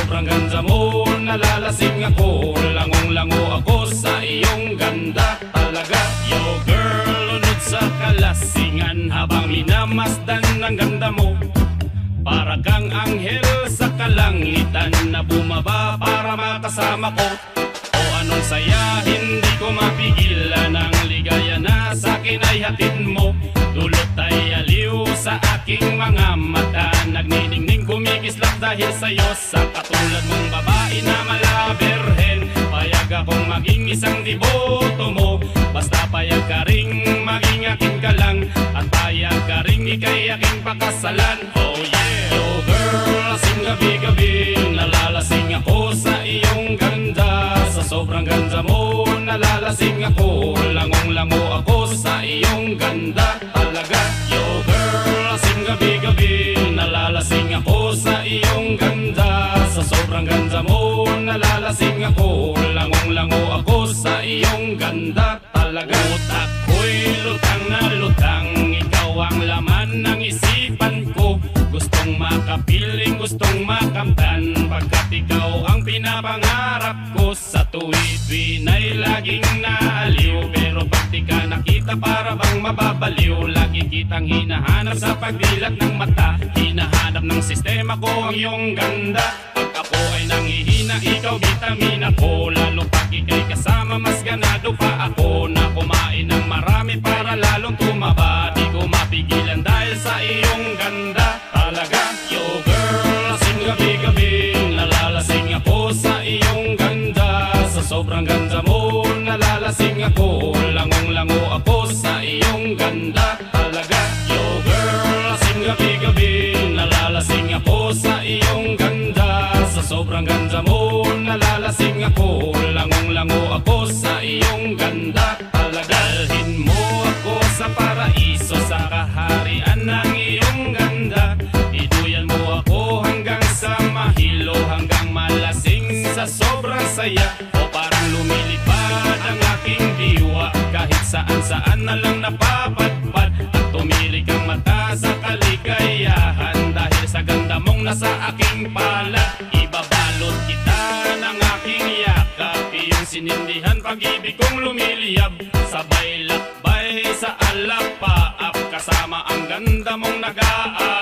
sobrang ganda mo, nalalasing ako. Langong-lango ako sa iyong ganda talaga. Yo girl, lunod sa kalasingan habang minamasdan ng ganda mo. Para kang anghel sa kalangitan na bumaba para makasama ko. O anong saya, hindi ko mapigilan ang ligaya na sa'kin ay hatid mo. Dulot ay aliw sa aking mga mata, nagniningning kumikislap dahil sa'yo. Sa katulad mong babae na malaberhen, payag akong maging isang deboto mo. Basta payag ka ring maging akin ka lang, at payag ka ring ikay aking pakasalan. Oh yeah! Yo girl, lasing gabi-gabi, nalalasing ako sa iyong ganda. Sa sobrang ganda mo, nalalasing ako. Langong-lango ako sa iyong ganda talaga. Yo girl, lasing gabi-gabi, nalalasing ako sa iyong ganda. Sa sobrang ganda mo, nalalasing ako. Langong-lango ako sa iyong ganda talaga. Utak ko'y lutang na lutang, ikaw ang laman ng isipan ko. Gustong makapiling, gustong makamtan, pagkat ikaw ang pinapangarap ko. Sa tuwid-tuwid ay laging naaliw, pero pag di ka nakita para bang mababaliw. Lagi kitang hinahanap sa pagdilat ng mata, hinahanap ng sistema ko ang iyong ganda. Pag ako ay nanghihina, ikaw vitamina ko. Lalo pag ika'y kasama, mas ganado pa ako na kumain ng marami para lalong tumaba. Di ko mapigilan dahil sa iyong ganda talaga. Yo girl, lasing gabi-gabi, nalalasing ako sa iyong ganda. Sa sobrang ganda mo, nalalasing ako. Langong-lango ako sa iyong ganda talaga. Yo girl, lasing gabi-gabi, nalalasing ako sa iyong ganda. Sa sobrang ganda mo, nalalasing ako. Langong-lango ako sa iyong ganda talaga. Dalhin mo ako sa paraiso, sa kaharian ng iyong ganda. Iduyan mo ako hanggang sa mahilo, hanggang malasing sa sobrang saya. O parang lumilipad ang aking diwa, kahit saan-saan na lang napapadpad. At tumirik ang mata sa kaligayahan, dahil sa ganda mong nasa aking palad. Ibabalot kita ng aking yakap, iyong sinindihan pag-ibig kong lumiliyab. Sabay lakbay sa alapaap, kasama ang ganda mong nag-aap.